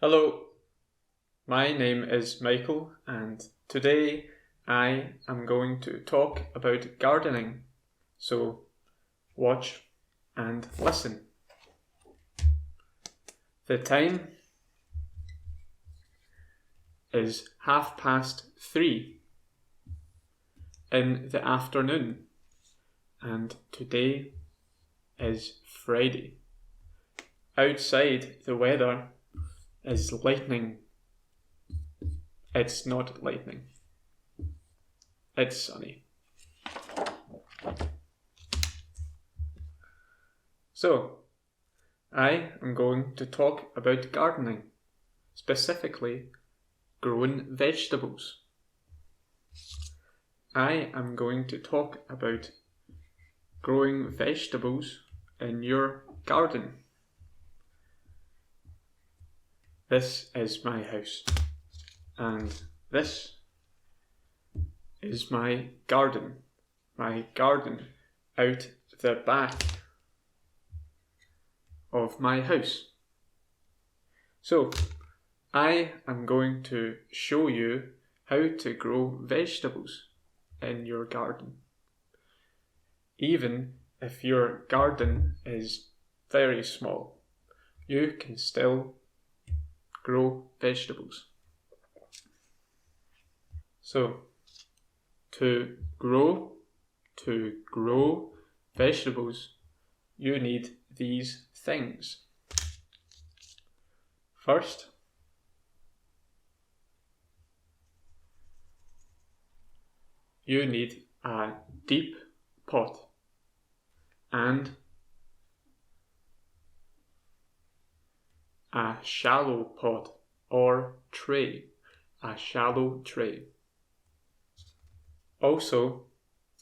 Hello, my name is Michael and today I am going to talk about gardening. So watch and listen. The time is 3:30 in the afternoon and today is Friday. Outside the weather is lightning. It's not lightning. It's sunny. So, I am going to talk about gardening, specifically growing vegetables. I am going to talk about growing vegetables in your garden. This is my house, and this is my garden out the back of my house. So, I am going to show you how to grow vegetables in your garden. Even if your garden is very small, you can still grow vegetables. So, to grow vegetables, you need these things. First, you need a deep pot and a shallow pot or tray, a shallow tray. Also,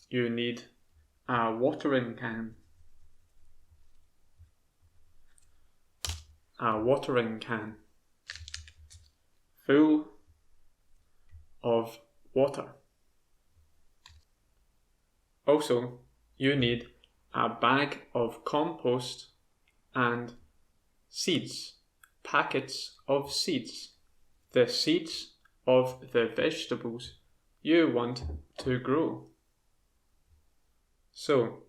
you need a watering can. A watering can full of water. Also, you need a bag of compost and seeds, packets of seeds, the seeds of the vegetables you want to grow. So,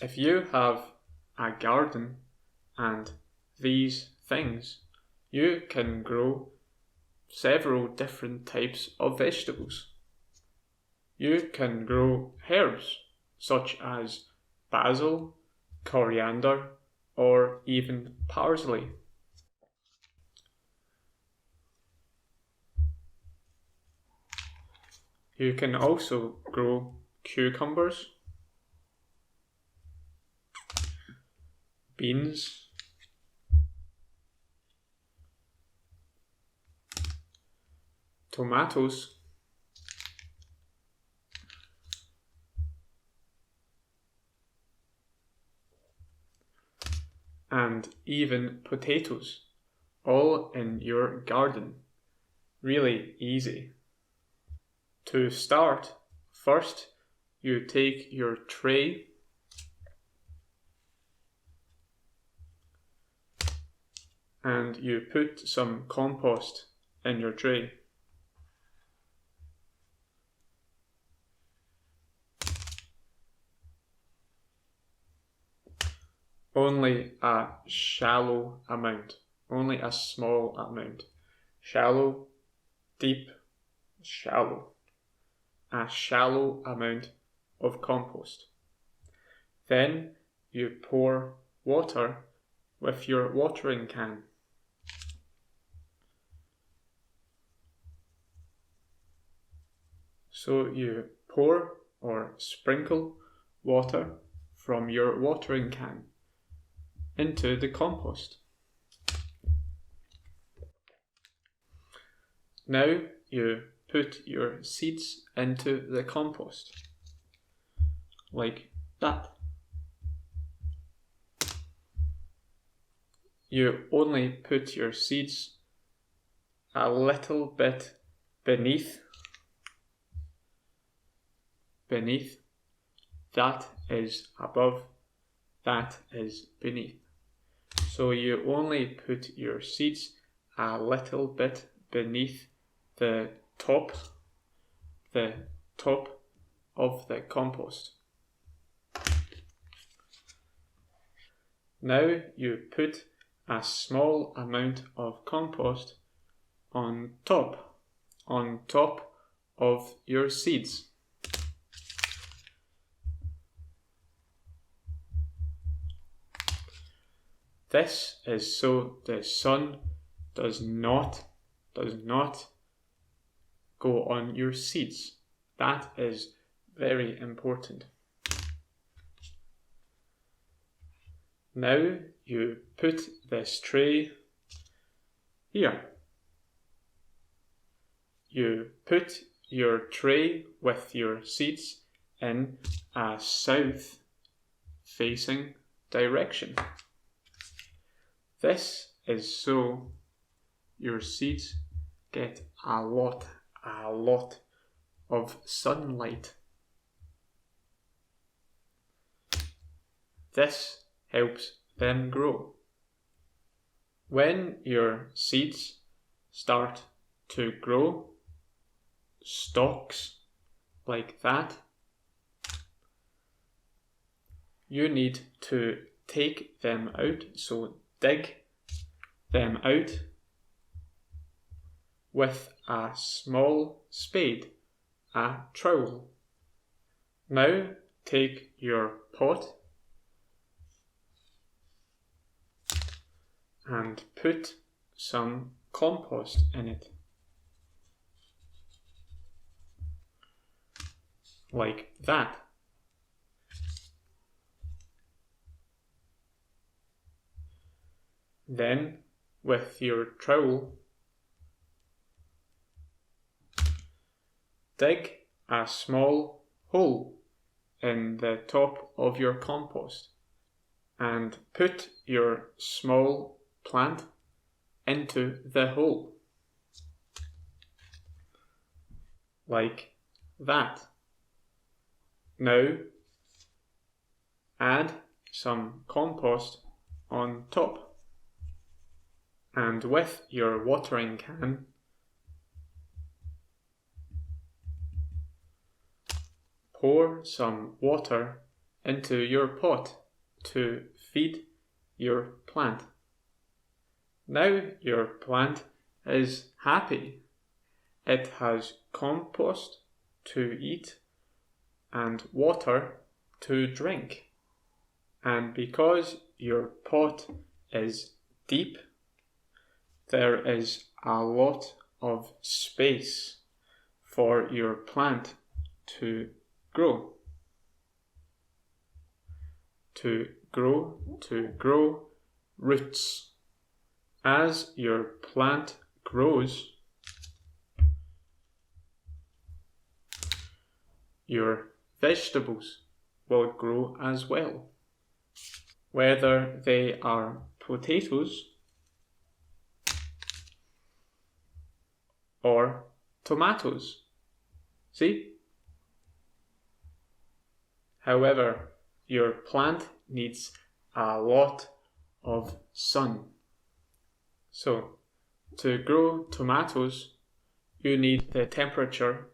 if you have a garden and these things, you can grow several different types of vegetables. You can grow herbs such as basil, coriander, or even parsley. You can also grow cucumbers, beans, tomatoes, and even potatoes, all in your garden. Really easy. To start, first you take your tray and you put some compost in your tray. Only a shallow amount, only a small amount. Shallow, deep, shallow. A shallow amount of compost. Then you pour water with your watering can. So you pour or sprinkle water from your watering can into the compost. Now you put your seeds into the compost, like that. You only put your seeds a little bit beneath. That is above, that is beneath. So you only put your seeds a little bit beneath the top of the compost. Now you put a small amount of compost on top of your seeds. This is so the sun does not go on your seeds. That is very important. Now you put this tray here. You put your tray with your seeds in a south facing direction. This is so your seeds get a lot of sunlight. This helps them grow. When your seeds start to grow stalks like that, you need to take them out, so dig them out with a small spade, a trowel. Now take your pot and put some compost in it, like that. Then, with your trowel, dig a small hole in the top of your compost and put your small plant into the hole, like that. Now, add some compost on top. And with your watering can, pour some water into your pot to feed your plant. Now your plant is happy. It has compost to eat and water to drink. And because your pot is deep, there is a lot of space for your plant to grow. To grow roots. As your plant grows, your vegetables will grow as well. Whether they are potatoes or tomatoes. See? However, your plant needs a lot of sun. So, to grow tomatoes, you need the temperature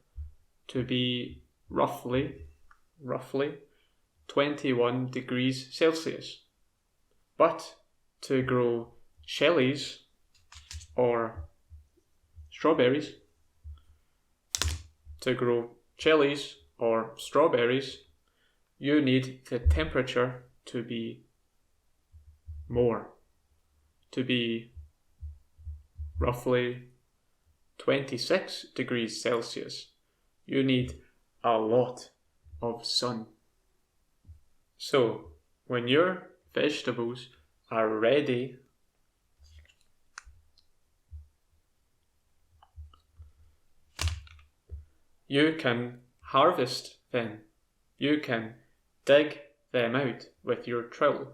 to be roughly 21 degrees Celsius. But to grow chilies or strawberries, you need the temperature to be more, to be roughly 26 degrees Celsius. You need a lot of sun. So, when your vegetables are ready, you can harvest them. You can dig them out with your trowel.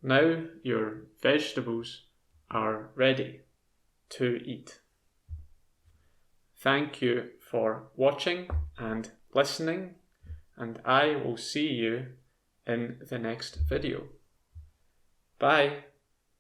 Now your vegetables are ready to eat. Thank you for watching and listening, and I will see you in the next video. Bye.